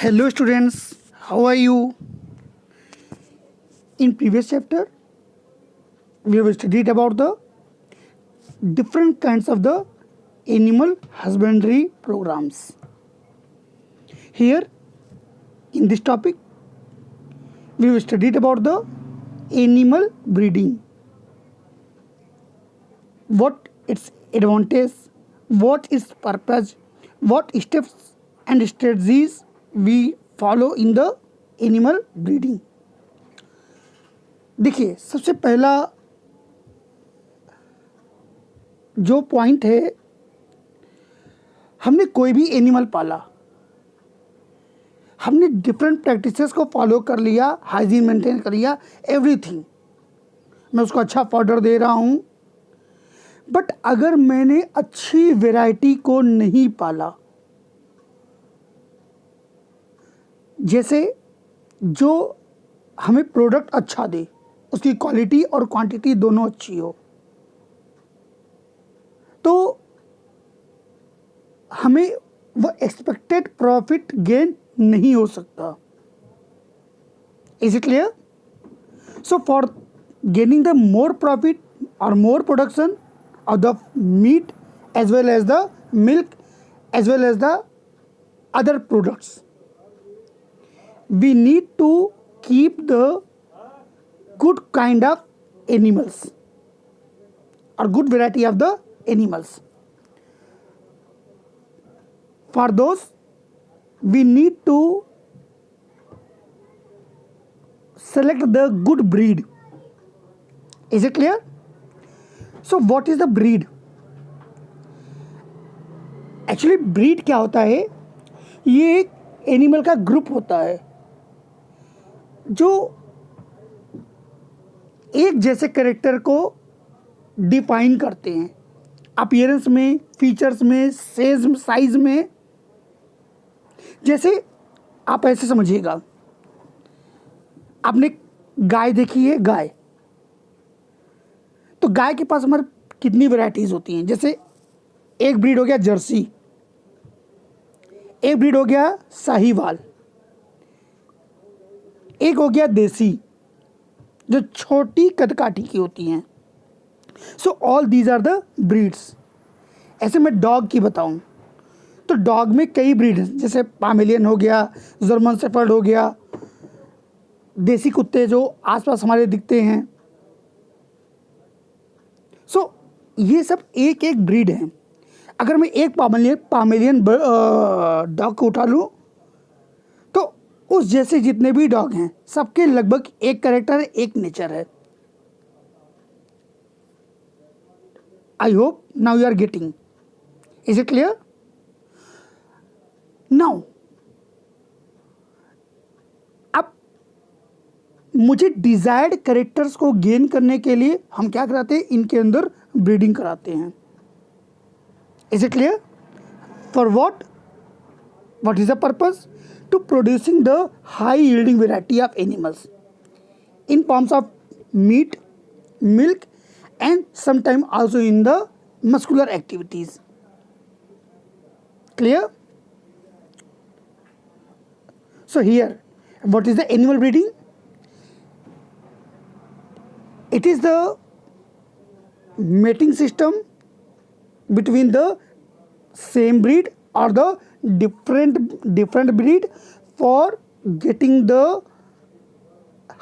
Hello students, how are you? In previous chapter, we have studied about the different kinds of the animal husbandry programs. Here, in this topic, we have studied about the animal breeding. What its advantage, what its purpose, what steps and strategies we follow in the animal breeding. देखिए सबसे पहला जो point है, हमने कोई भी animal पाला, हमने डिफरेंट प्रैक्टिसेस को फॉलो कर लिया, हाइजीन मेंटेन कर लिया, एवरीथिंग, मैं उसको अच्छा फॉडर दे रहा हूँ, बट अगर मैंने अच्छी वैरायटी को नहीं पाला, जैसे जो हमें प्रोडक्ट अच्छा दे, उसकी क्वालिटी और क्वांटिटी दोनों अच्छी हो, तो हमें वो एक्सपेक्टेड प्रॉफिट गेन नहीं हो सकता. Is it clear? So for gaining the more profit और मोर production of the meat as well as the milk as well as the other products, we need to keep the good kind of animals or good variety of the animals. For those, we need to select the good breed. Is it clear? So what is the breed? Actually breed क्या होता है? ये एक animal का group होता है जो एक जैसे कैरेक्टर को डिफाइन करते हैं, अपीयरेंस में, फीचर्स में, साइज में. जैसे आप ऐसे समझिएगा, आपने गाय देखी है, गाय, तो गाय के पास हमारे कितनी वैरायटीज होती हैं. जैसे एक ब्रीड हो गया जर्सी, एक ब्रीड हो गया साहीवाल, एक हो गया देसी जो छोटी कदकाठी की होती हैं. So all these are the breeds. ऐसे मैं डॉग की बताऊं तो डॉग में कई ब्रीड हैं, जैसे पामेलियन हो गया, जर्मन शेफर्ड हो गया, देसी कुत्ते जो आसपास हमारे दिखते हैं. सो ये सब एक एक ब्रीड है. अगर मैं एक पामेलियन डॉग को उठा लूँ तो उस जैसे जितने भी डॉग हैं सबके लगभग एक कैरेक्टर है, एक नेचर है. I hope now you are getting. Is it clear? Now अब मुझे डिजायर्ड कैरेक्टर्स को गेन करने के लिए हम क्या कराते हैं, इनके अंदर ब्रीडिंग कराते हैं. Is it clear? For what is the purpose? To producing the high yielding variety of animals in forms of meat, milk and sometime also in the muscular activities. Clear? So here, what is the animal breeding? It is the mating system between the same breed or the different breed for getting the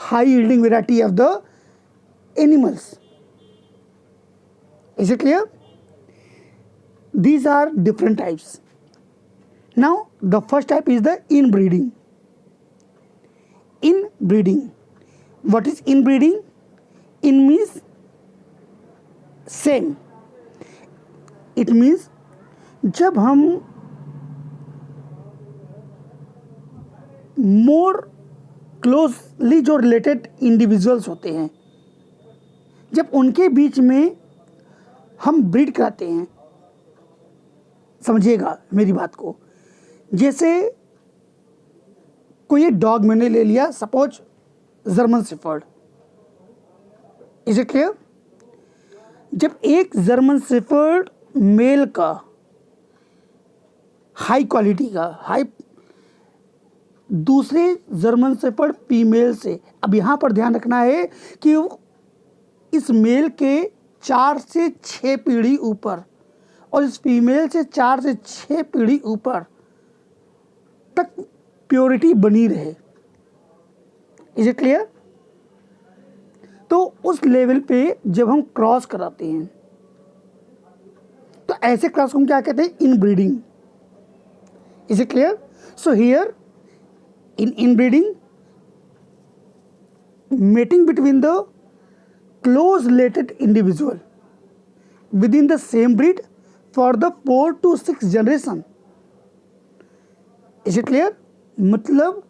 high yielding variety of the animals. Is it clear? These are different types. Now the first type is the inbreeding. Inbreeding. What is inbreeding? In means same. It means जब हम more closely जो related individuals होते हैं, जब उनके बीच में हम breed कराते हैं, समझिएगा मेरी बात को. जैसे कोई एक डॉग मैंने ले लिया, suppose German shepherd. Is it clear? जब एक जर्मन शेफर्ड मेल का हाई क्वालिटी का, हाई दूसरे जर्मन शेफर्ड फीमेल से। अब यहाँ पर ध्यान रखना है कि इस मेल के 4 से 6 पीढ़ी ऊपर और इस फीमेल से 4 से 6 पीढ़ी ऊपर तक प्योरिटी बनी रहे। Is it clear? तो उस लेवल पे जब हम क्रॉस कराते हैं तो ऐसे क्रॉस को हम क्या कहते हैं? Inbreeding. Is it clear? So here in inbreeding, mating between the close related individual within the same breed for the 4 to 6 generation. Is it clear? मतलब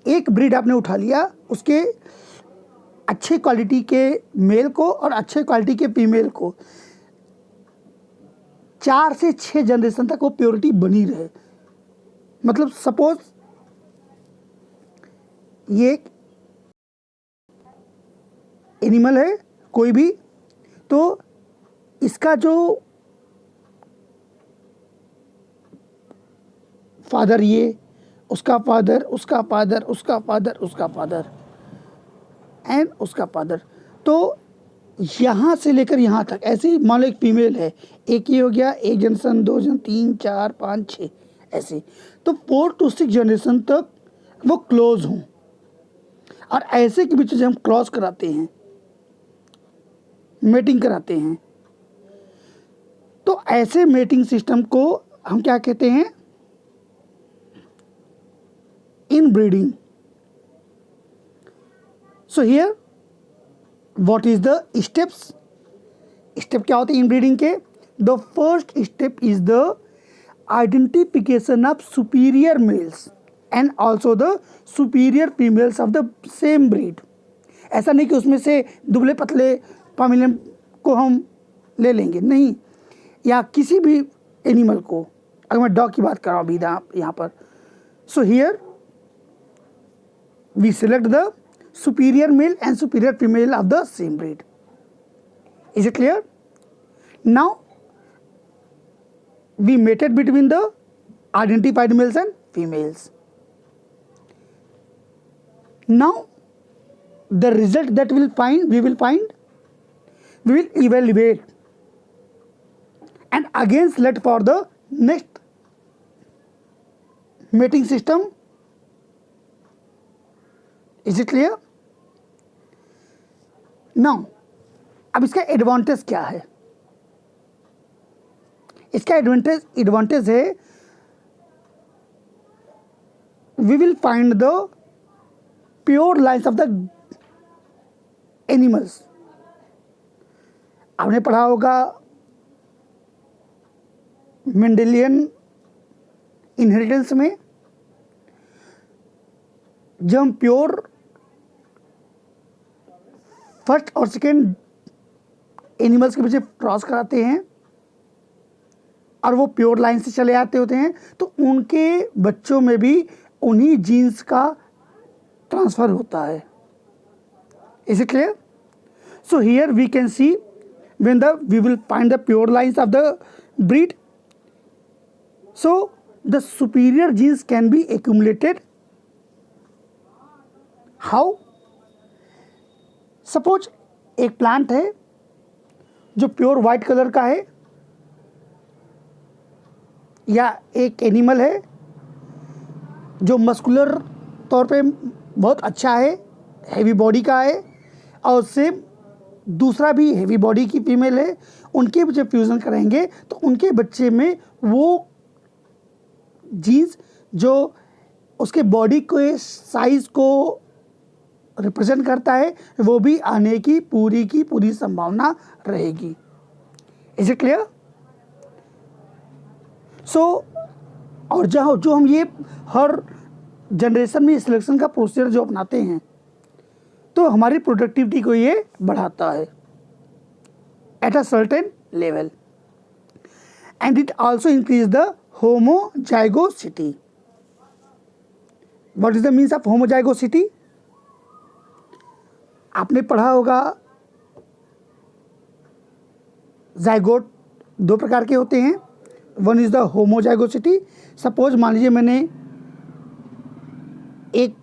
एक ब्रीड आपने उठा लिया, उसके अच्छे क्वालिटी के मेल को और अच्छे क्वालिटी के फीमेल को 4 से 6 जनरेशन तक वो प्योरिटी बनी रहे। मतलब सपोज ये एक एनिमल है कोई भी, तो इसका जो फादर, ये उसका फादर, उसका फादर, उसका फादर, उसका फादर एंड उसका फादर, तो यहाँ से लेकर यहाँ तक ऐसे ही मान लो एक फीमेल है, एक ही हो गया, एक जनरेशन, 2 जनरेशन, 3, 4, 5, 6 ऐसे, तो 4 to 6 जनरेशन तक वो क्लोज हों। और ऐसे के बीच जब हम क्रॉस कराते हैं, मेटिंग कराते हैं, तो ऐसे मेटिंग सिस्टम को हम क्या कहते हैं? Inbreeding. So here what is the steps? Step क्या होते हैं इनब्रीडिंग के? The first step is the identification of superior mails and also the superior females of the same breed. ऐसा नहीं कि उसमें से दुबले पतले पामिलियन को हम ले लेंगे, नहीं, या किसी भी एनिमल को, अगर मैं डॉग की बात कर रहा हूँ अभी यहाँ पर, so here we select the superior male and superior female of the same breed. Is it clear? Now we mated between the identified males and females. Now the result that we will evaluate and again select for the next mating system. Is it clear? Now अब इसका advantage क्या है? इसका advantage है we will find the pure lines of the animals. आपने पढ़ा होगा Mendelian inheritance में, जब हम प्योर फर्स्ट और सेकेंड एनिमल्स के पीछे क्रॉस कराते हैं और वो प्योर लाइन से चले आते होते हैं, तो उनके बच्चों में भी उन्हीं जीन्स का ट्रांसफर होता है। Is it clear? So here we can see when we will find the pure lines of the breed, so the superior genes can be accumulated. How? Suppose एक प्लांट है जो प्योर वाइट कलर का है, या एक animal है जो muscular तौर पे बहुत अच्छा है, हैवी बॉडी का है, और उससे दूसरा भी हैवी बॉडी की फीमेल है, उनके जब फ्यूज़न करेंगे तो उनके बच्चे में वो जीन्स जो उसके बॉडी के साइज़ को रिप्रेजेंट करता है वो भी आने की पूरी संभावना रहेगी। Is it clear? सो और जो हम ये हर जनरेशन में सिलेक्शन का प्रोसीजर जो अपनाते हैं, तो हमारी प्रोडक्टिविटी को ये बढ़ाता है at a certain level, and it also increase the homozygosity. What is the means of homozygosity? आपने पढ़ा होगा जाइगोट 2 प्रकार के होते हैं। One is the homozygosity. Suppose मान लीजिए मैंने एक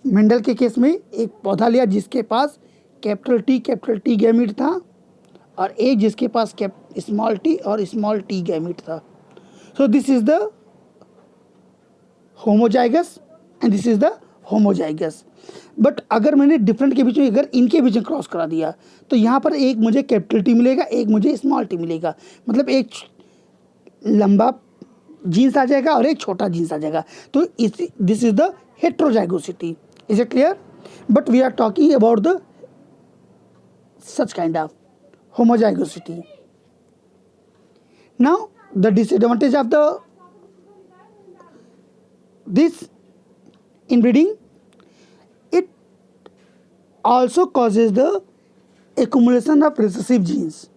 मेंडल के केस में एक पौधा लिया जिसके पास कैपिटल टी गैमीट था और एक जिसके पास स्मॉल टी और स्मॉल टी गैमीट था. सो this is the homozygous and this is the homozygous. But अगर मैंने डिफरेंट के बीच में, अगर इनके बीच में क्रॉस करा दिया तो यहाँ पर एक मुझे कैपिटल टी मिलेगा, एक मुझे स्मॉल टी मिलेगा. मतलब एक लंबा जीन्स आ जाएगा और एक छोटा जीन्स आ जाएगा. तो this is the heterozygosity. Is it clear? But we are talking about the such kind of homozygosity. Now the disadvantage of this inbreeding, it also causes the accumulation of recessive genes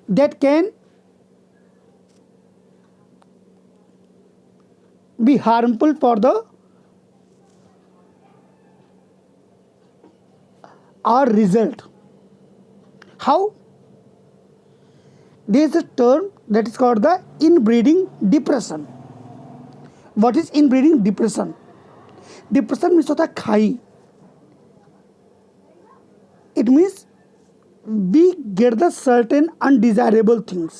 that can be harmful for the our result. How? There is a term that is called the inbreeding depression. What is inbreeding depression? Depression means होता है खाई. It means we get the certain undesirable things.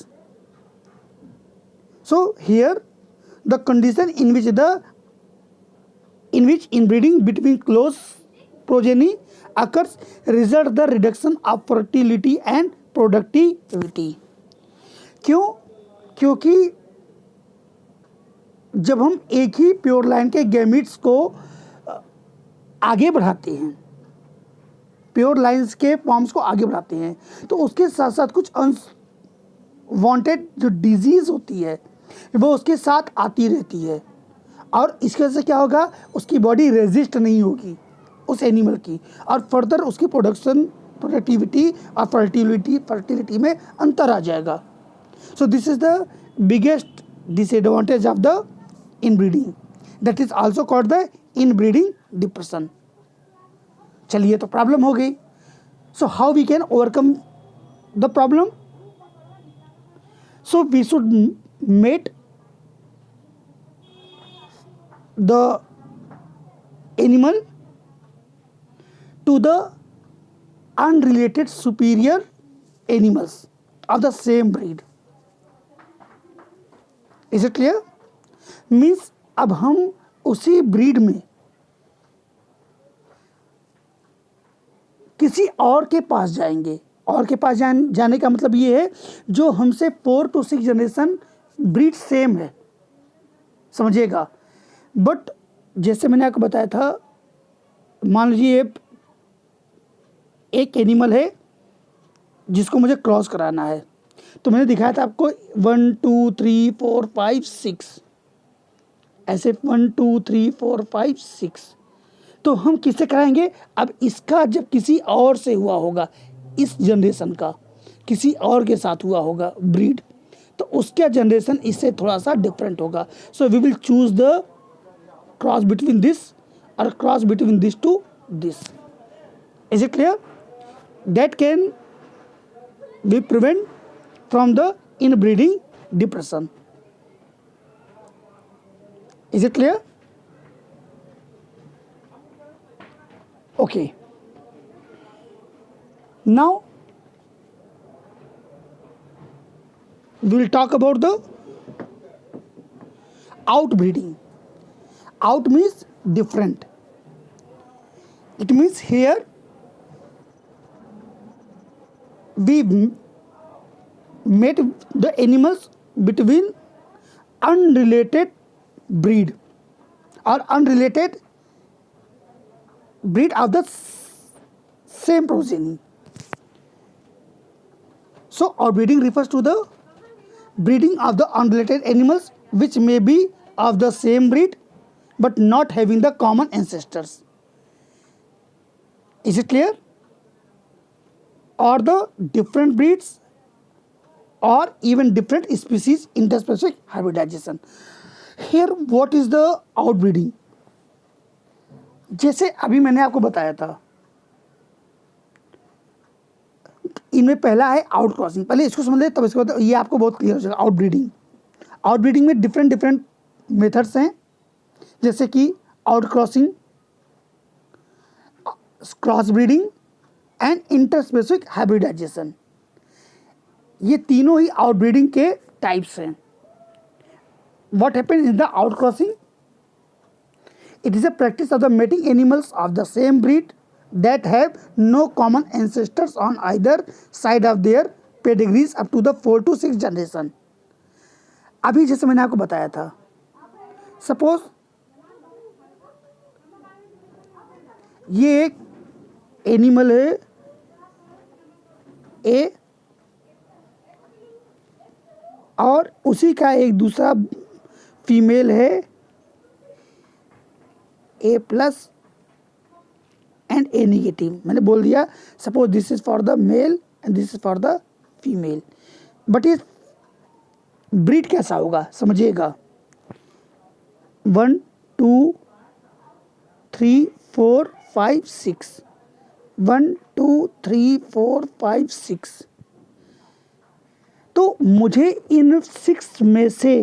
So here the condition in which inbreeding between close progeny occurs result the reduction of fertility and productivity. क्यों? क्योंकि जब हम एक ही pure line के gametes को आगे बढ़ाते हैं, प्योर लाइन्स के फॉर्म्स को आगे बढ़ाते हैं, तो उसके साथ साथ कुछ अनवांटेड जो डिजीज होती है वो उसके साथ आती रहती है. और इसकी वजह से क्या होगा? उसकी बॉडी रेजिस्ट नहीं होगी उस एनिमल की, और फर्दर उसकी प्रोडक्टिविटी और फर्टिलिटी में अंतर आ जाएगा. So this is the biggest disadvantage of the inbreeding. That is also called the inbreeding depression. चलिए, तो प्रॉब्लम हो गई. So how we can overcome the problem? So we should mate the animal to the unrelated superior animals of the same breed. Is it clear? Means अब हम उसी breed में किसी और के पास जाएंगे. और के पास जाने का मतलब ये है जो हमसे 4 to 6 जनरेशन ब्रीड सेम है, समझिएगा. बट जैसे मैंने आपको बताया था, मान लीजिए एक एनिमल है जिसको मुझे क्रॉस कराना है, तो मैंने दिखाया था आपको 1 2 3 4 5 6 ऐसे 1 2 3 4 5 6. तो हम किससे कराएंगे? अब इसका जब किसी और से हुआ होगा, इस जनरेशन का किसी और के साथ हुआ होगा ब्रीड, तो उसका जनरेशन इससे थोड़ा सा डिफरेंट होगा. So we will choose the cross between this और cross between this to this. Is it clear? That can be prevent from the inbreeding depression. Is it clear? Okay. Now we will talk about the outbreeding. Out means different. It means here we made the animals between unrelated breed or unrelated breed of the same progeny. So outbreeding refers to the breeding of the unrelated animals which may be of the same breed but not having the common ancestors. Is it clear? Or the different breeds or even different species interspecific hybridization. Here what is the outbreeding? जैसे अभी मैंने आपको बताया था, इनमें पहला है out crossing. पहले इसको समझ लें, तब इसके बाद ये आपको बहुत क्लियर हो जाएगा. आउटब्रीडिंग. आउटब्रीडिंग में डिफरेंट डिफरेंट मेथड्स हैं, जैसे कि outcrossing, cross breeding and interspecific hybridisation. ये तीनों ही आउटब्रीडिंग के टाइप्स हैं। What happen in the out crossing? It is a practice of the mating animals of the same breed that have no common ancestors on either side of their pedigrees up to the 4 to 6 generation। अभी जैसे मैंने आपको बताया था, suppose ये एक animal है ए और उसी का एक दूसरा फीमेल है ए प्लस एंड ए नेगेटिव। मैंने बोल दिया suppose this is for the male and this is for the female. But ये ब्रीड कैसा होगा समझिएगा। 1 2 3 4 5 6, 1 2 3 4 5 6। तो मुझे इन 6 में से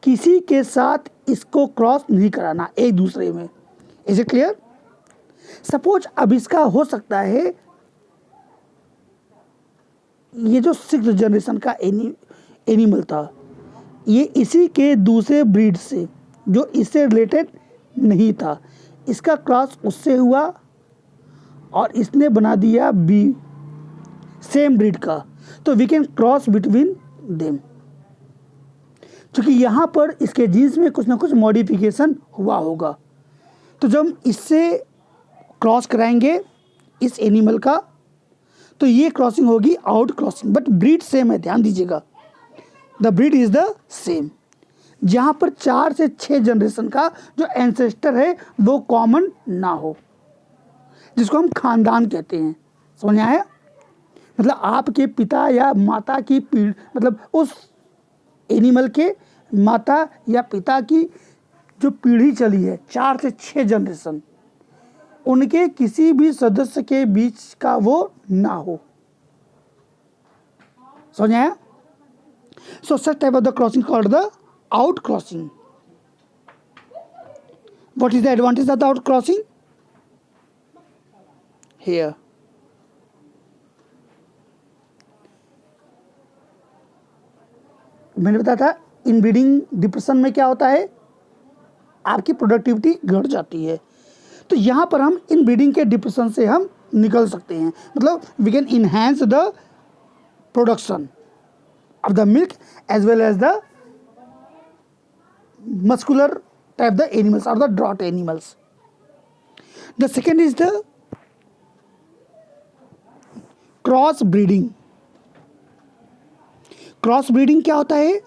किसी के साथ इसको क्रॉस नहीं कराना एक दूसरे में। Is it clear? सपोज अब इसका हो सकता है ये जो 6th जनरेशन का एनिमल था, ये इसी के दूसरे ब्रीड से जो इससे रिलेटेड नहीं था, इसका क्रॉस उससे हुआ और इसने बना दिया बी सेम ब्रीड का, तो we can cross between them. क्योंकि यहाँ पर इसके जीन्स में कुछ ना कुछ मॉडिफिकेशन हुआ होगा, तो जब इससे क्रॉस कराएंगे इस एनिमल का तो ये क्रॉसिंग होगी out crossing. But breed same है, ध्यान दीजिएगा, the breed is the same. जहाँ पर 4 से 6 जनरेशन का जो एंसेस्टर है वो कॉमन ना हो, जिसको हम खानदान कहते हैं। समझ में आया? मतलब आपके पिता या माता की पीढ़ी, मतलब उस एनिमल के माता या पिता की जो पीढ़ी चली है 4 से 6 जनरेशन, उनके किसी भी सदस्य के बीच का वो ना हो। समझ आया? So such type of the crossing called the out crossing. What is the advantage of the out crossing? Here मैंने बताया था इनब्रीडिंग डिप्रेशन में क्या होता है, आपकी प्रोडक्टिविटी घट जाती है। तो यहाँ पर हम इन ब्रीडिंग के डिप्रेशन से हम निकल सकते हैं, मतलब we can enhance the production of the milk as well as the muscular type the animals और the draught animals. The second is the cross breeding. Cross breeding क्या होता है?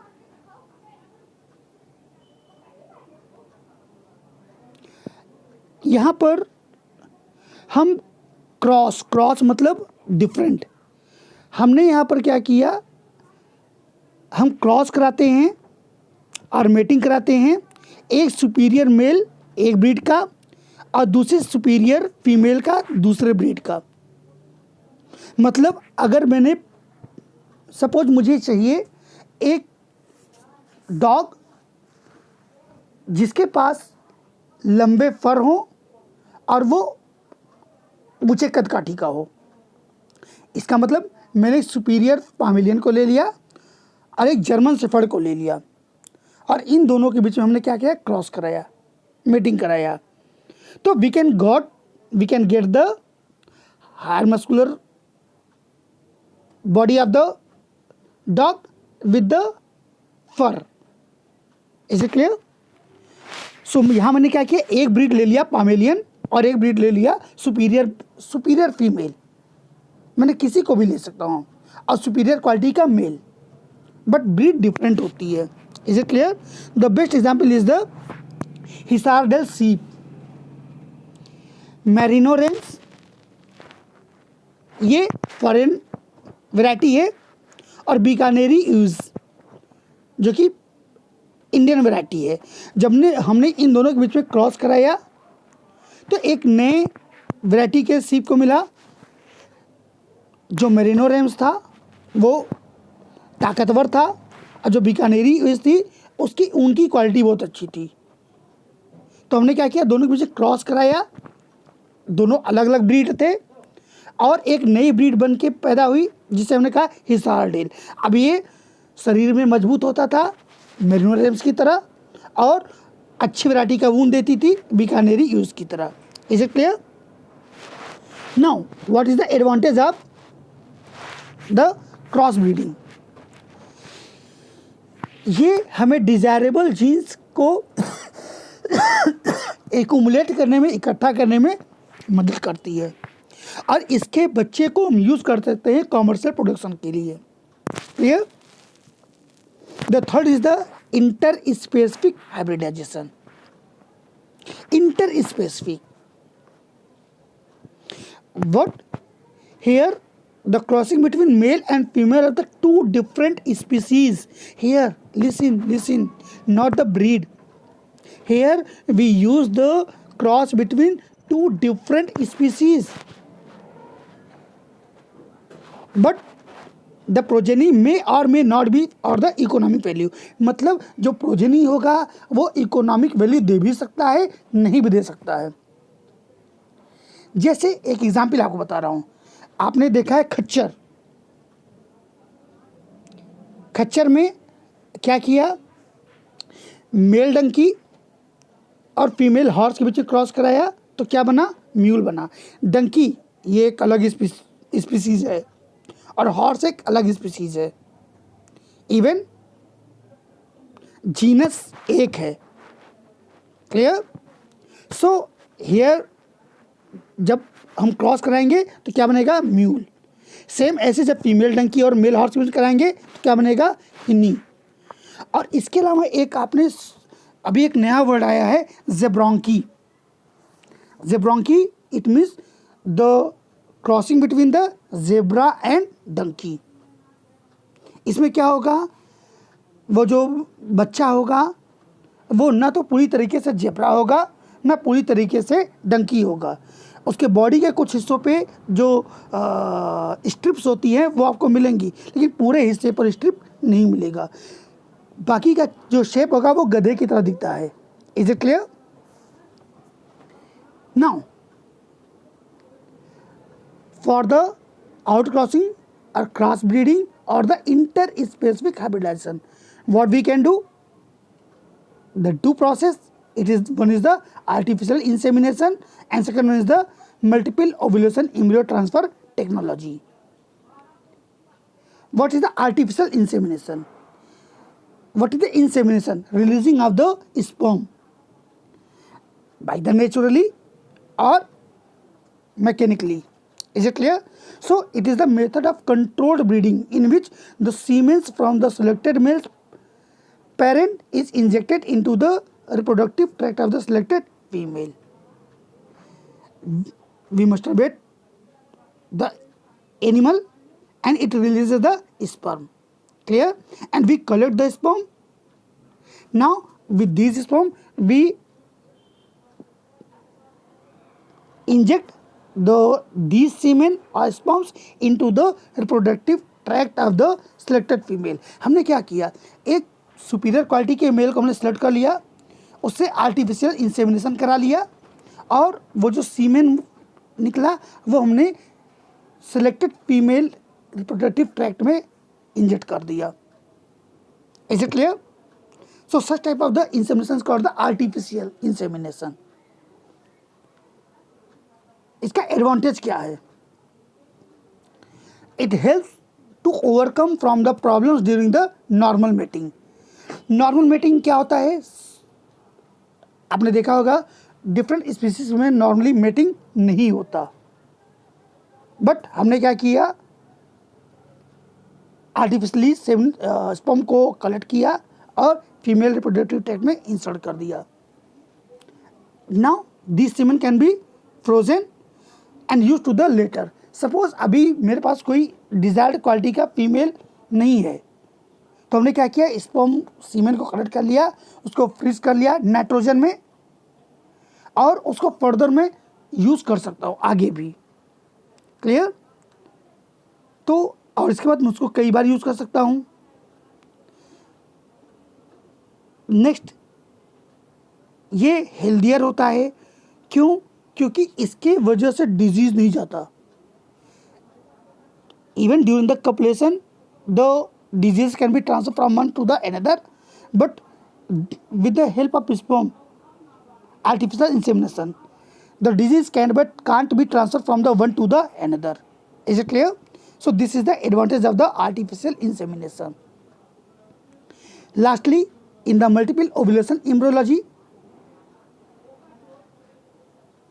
यहाँ पर हम क्रॉस मतलब डिफरेंट। हमने यहाँ पर क्या किया, हम क्रॉस कराते हैं और मेटिंग कराते हैं एक सुपीरियर मेल एक ब्रीड का और दूसरे सुपीरियर फीमेल का दूसरे ब्रीड का। मतलब अगर मैंने सपोज मुझे चाहिए एक डॉग जिसके पास लंबे फर हो और वो ऊंचे कदकाठी का हो, इसका मतलब मैंने एक सुपीरियर पामेलियन को ले लिया और एक जर्मन शेफर्ड को ले लिया और इन दोनों के बीच में हमने क्या किया, क्रॉस कराया, मेटिंग कराया। तो we can get the higher muscular body of the dog with the fur. Is it clear? So यहाँ मैंने क्या किया, एक ब्रीड ले लिया पामेलियन और एक ब्रीड ले लिया सुपीरियर फीमेल। मैंने किसी को भी ले सकता हूँ और सुपीरियर क्वालिटी का मेल, बट ब्रीड डिफरेंट होती है। Is it clear? The best example is the Hisar dale sheep, merino rams, ये फॉरेन वैरायटी है, और बीकानेरी यूज जो कि इंडियन वैरायटी है। जब हमने इन दोनों के बीच में क्रॉस कराया तो एक नए वैरायटी के सीप को मिला। जो मेरिनो रेम्स था वो ताकतवर था और जो बीकानेरी ऊँट थी उसकी ऊन की क्वालिटी बहुत अच्छी थी। तो हमने क्या किया, दोनों के बीच क्रॉस कराया, दोनों अलग अलग ब्रीड थे और एक नई ब्रीड बन के पैदा हुई जिसे हमने कहा हिसार डेल। अब ये शरीर में मजबूत होता था मेरिनो रेम्स की तरह और अच्छी वैरायटी का ऊन देती थी बीकानेरी यूज की तरह। Is it clear? Now what is the advantage of the cross breeding? ये हमें डिजायरेबल जीन्स को एक्यूमुलेट करने में, इकट्ठा करने में मदद करती है और इसके बच्चे को हम यूज कर सकते हैं कॉमर्शियल प्रोडक्शन के लिए। Clear? The third is the interspecific hybridisation. Interspecific, what here the crossing between male and female of the two different species. Here listen, not the breed. Here we use the cross between two different species, but the progeny may or may not be or the economic value. मतलब जो progeny होगा वो economic value दे भी सकता है, नहीं भी दे सकता है। जैसे एक एग्जाम्पल आपको बता रहा हूं, आपने देखा है खच्चर। खच्चर में क्या किया, मेल डंकी और फीमेल हॉर्स के बीच क्रॉस कराया तो क्या बना, म्यूल बना। डंकी ये एक अलग स्पीसीज है और हॉर्स एक अलग स्पीसीज है। इवन जीनस एक है। क्लियर? सो हियर जब हम क्रॉस कराएंगे तो क्या बनेगा, म्यूल। सेम ऐसे जब फीमेल डंकी और मेल हॉर्स कराएंगे तो क्या बनेगा, हिन्नी। और इसके अलावा एक आपने अभी एक नया वर्ड आया है, zebronkey. Zebronkey it means the crossing between the zebra and donkey. इसमें क्या होगा, वो जो बच्चा होगा वो ना तो पूरी तरीके से जेब्रा होगा ना पूरी तरीके से डंकी होगा। उसके बॉडी के कुछ हिस्सों पे जो स्ट्रिप्स होती हैं वो आपको मिलेंगी, लेकिन पूरे हिस्से पर स्ट्रिप नहीं मिलेगा। बाकी का जो शेप होगा वो गधे की तरह दिखता है। Is it clear? Now for the out crossing और क्रॉस ब्रीडिंग और the interspecific hybridisation, what we can do, the two process, it is one is the artificial insemination and second one is the multiple ovulation embryo transfer technology. What is the artificial insemination? What is the insemination? Releasing of the sperm by the naturally or mechanically. Is it clear? So it is the method of controlled breeding in which the semen from the selected male parent is injected into the reproductive tract of the selected female. We masturbate the animal and it releases the sperm. Clear? And we collect the sperm. Now with these sperm we inject these semen or sperms into the reproductive tract of the selected female. हमने क्या किया, एक superior quality के mail को हमने select कर लिया, उससे आर्टिफिशियल इंसेमिनेशन करा लिया और वो जो सीमेन निकला वो हमने सेलेक्टेड फीमेल रिप्रोडक्टिव ट्रैक्ट में इंजेक्ट कर दिया। Is it clear? So such type of the insemination is called the artificial insemination. इसका एडवांटेज क्या है? It helps to overcome from the problems during the normal mating. Normal mating क्या होता है, आपने देखा होगा डिफरेंट स्पीसीज में नॉर्मली मेटिंग नहीं होता, बट हमने क्या किया, आर्टिफिशियली स्पर्म को कलेक्ट किया और फीमेल रिप्रोडक्टिव ट्रैक्ट में इंसर्ट कर दिया। Now this semen can be frozen and use to the later. Suppose अभी मेरे पास कोई डिजायर्ड क्वालिटी का फीमेल नहीं है तो हमने क्या किया, स्पर्म सीमेन को कलेक्ट कर लिया, उसको फ्रीज कर लिया नाइट्रोजन में और उसको फर्दर में यूज़ कर सकता हूँ आगे भी। क्लियर? तो और इसके बाद मैं उसको कई बार यूज़ कर सकता हूँ। नेक्स्ट, ये हेल्दियर होता है। क्यों? क्योंकि इसके वजह से डिजीज नहीं जाता। Even during the copulation the disease can be transfer from one to the another, but with the help of sperm artificial insemination, the disease can't be transferred from the one to the another. Is it clear? So this is the advantage of the artificial insemination. Lastly, in the multiple ovulation embryology,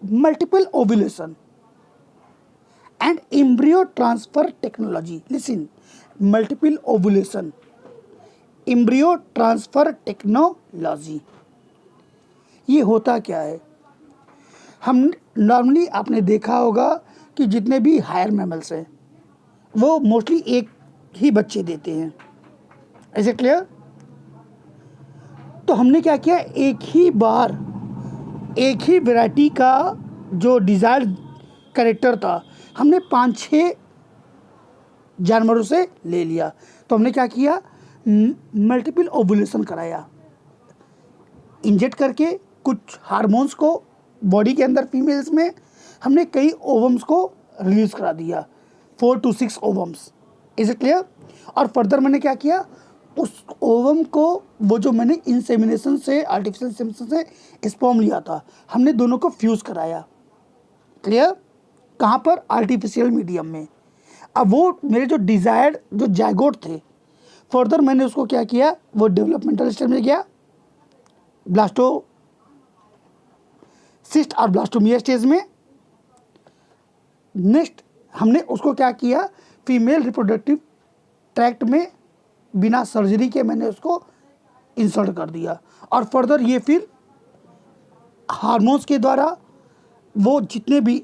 multiple ovulation and embryo transfer technology. Listen, multiple ovulation, embryo transfer technology, ये होता क्या है? हम normally आपने देखा होगा कि जितने भी हायर मैमल्स हैं वो मोस्टली एक ही बच्चे देते हैं। Is it clear? तो हमने क्या किया, एक ही बार एक ही वैरायटी का जो डिजायर्ड कैरेक्टर था हमने 5-6 जानवरों से ले लिया। तो हमने क्या किया, मल्टीपल ओवुलेशन कराया, इंजेक्ट करके कुछ हार्मोन्स को बॉडी के अंदर फीमेल्स में हमने कई ओवम्स को रिलीज करा दिया, 4 to 6 ovums. Is it clear? और फर्दर मैंने क्या किया, उस ओवम को वो जो मैंने इंसेमिनेशन से आर्टिफिशियल इंसेमिनेशन से स्पर्म लिया था हमने दोनों को फ्यूज़ कराया। क्लियर? कहाँ पर? आर्टिफिशियल मीडियम में। अब वो मेरे जो डिज़ायर्ड जो जायगोट थे, फर्दर मैंने उसको क्या किया, वो डेवलपमेंटल स्टेज में गया, ब्लास्टोसिस्ट और ब्लास्टोमिया स्टेज में। नेक्स्ट हमने उसको क्या किया, फीमेल रिप्रोडक्टिव ट्रैक्ट में बिना सर्जरी के मैंने उसको इंसर्ट कर दिया। और फर्दर ये फिर हार्मोन्स के द्वारा वो जितने भी,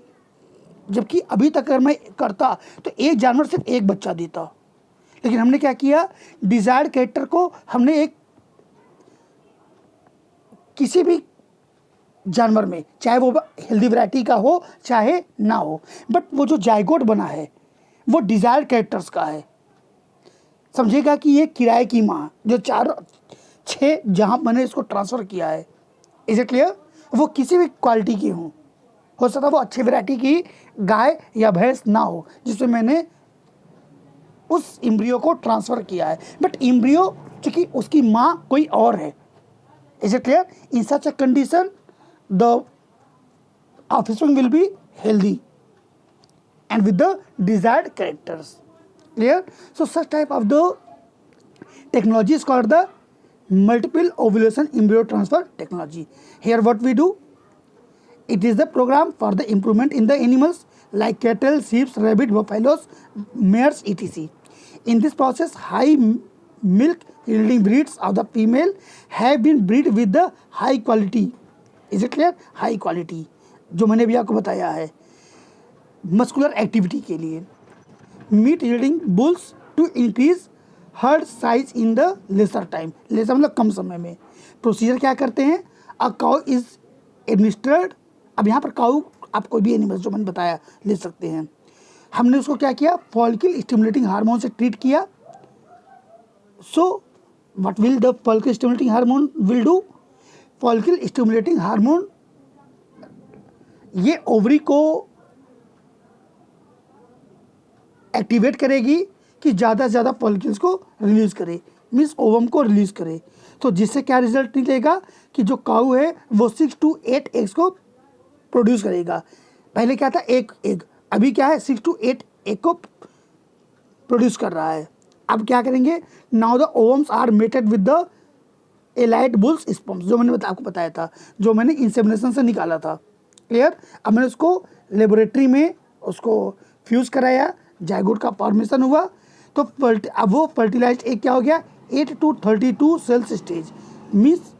जबकि अभी तक अगर मैं करता तो एक जानवर सिर्फ एक बच्चा देता, लेकिन हमने क्या किया, डिजायर्ड कैरेक्टर को हमने एक किसी भी जानवर में, चाहे वो हेल्दी वैरायटी का हो चाहे ना हो, बट वो जो जायगोट बना है वो डिजायर्ड कैरेक्टर्स का है। समझेगा कि ये किराए की माँ जो 4-6 जहाँ मैंने इसको ट्रांसफ़र किया है, इज इट क्लियर? वो किसी भी क्वालिटी की हो सकता वो अच्छी वैरायटी की गाय या भैंस ना हो जिसमें मैंने उस इम्ब्रियो को ट्रांसफ़र किया है, बट इम्ब्रियो चूँकि उसकी माँ कोई और है। Is it clear? In such a condition the offspring will be healthy and with the desired characters. Clear? So such type of the technology is called the multiple ovulation embryo transfer technology. Here what we do, it is the program for the improvement in the animals like cattle, sheep, rabbit, buffaloes, mares, etc. In this process, high milk yielding breeds of the female have been bred with the high quality. Is it clear? High quality, जो मैंने भी आपको बताया है, muscular activity के लिए। Meat yielding bulls to increase herd size in the lesser time, lesser मतलब कम समय में। प्रोसीजर क्या करते हैं, अ काउ इज एडमिनिस्ट्रेड। अब यहाँ पर काउ आप कोई भी एनिमल जो मैंने बताया ले सकते हैं। हमने उसको क्या किया, फॉलिकल स्टिमुलेटिंग हार्मोन से ट्रीट किया। So what will the follicle stimulating hormone will do, follicle stimulating hormone ये ओवरी को एक्टिवेट करेगी कि ज़्यादा से ज़्यादा फॉलिकल्स को रिलीज करे, मीन्स ओवम को रिलीज करे। तो जिससे क्या रिजल्ट निकलेगा कि जो काऊ है वो 6 to 8 एग्स को प्रोड्यूस करेगा। पहले क्या था, एक एग, अभी क्या है 6 to 8 एग को प्रोड्यूस कर रहा है। अब क्या करेंगे, now the ovums are mated with the elite bulls sperms, जो मैंने आपको बताया था, जो मैंने इंसेमिनेशन से निकाला था। क्लियर? अब मैंने उसको लेबोरेटरी में उसको फ्यूज़ कराया, जायगोट का फॉर्मेशन हुआ, तो अब वो फर्टिलाइज्ड एग क्या हो गया, 8 to 32 cells stage, means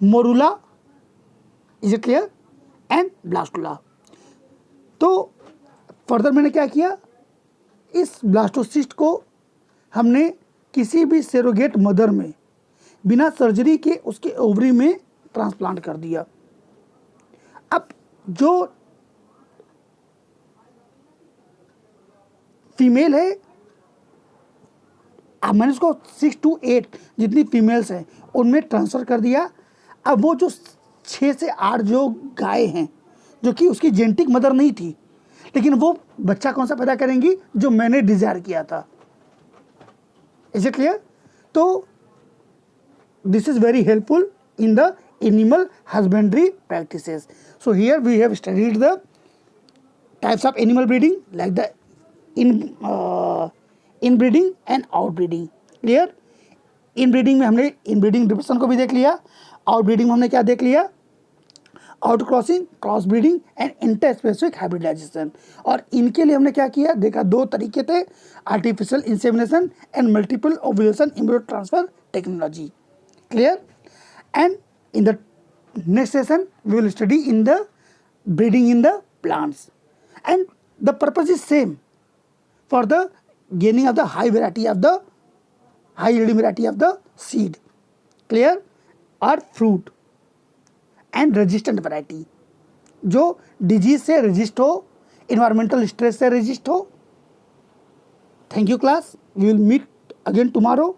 morula, is it clear, and blastula. तो फर्दर मैंने क्या किया, इस ब्लास्टोसिस्ट को हमने किसी भी सेरोगेट मदर में बिना सर्जरी के उसके ओवरी में ट्रांसप्लांट कर दिया। अब जो फीमेल है अब मैंने उसको 6 to 8 जितनी फीमेल्स हैं उनमें ट्रांसफ़र कर दिया। अब वो जो 6 से 8 जो गाय हैं जो कि उसकी जेनेटिक मदर नहीं थी, लेकिन वो बच्चा कौन सा पैदा करेंगी जो मैंने डिज़ायर किया था। Is it clear? तो this is very helpful in the animal husbandry practices. So here we have studied the types of animal breeding like the inbreeding and outbreeding. Clear? Inbreeding में हमने इनब्रीडिंग डिप्रेशन को भी देख लिया, outbreeding में हमने क्या देख लिया, outcrossing, cross breeding and interspecific hybridisation. और इनके लिए हमने क्या किया, देखा 2 तरीके थे, artificial insemination and multiple ovulation embryo transfer technology. Clear? And in the next session we will study in the breeding in the plants, and the purpose is same for the gaining of the high yielding variety of the seed, clear, or fruit, and resistant variety जो disease से resist हो, environmental stress से resist हो। Thank you class, we will meet again tomorrow.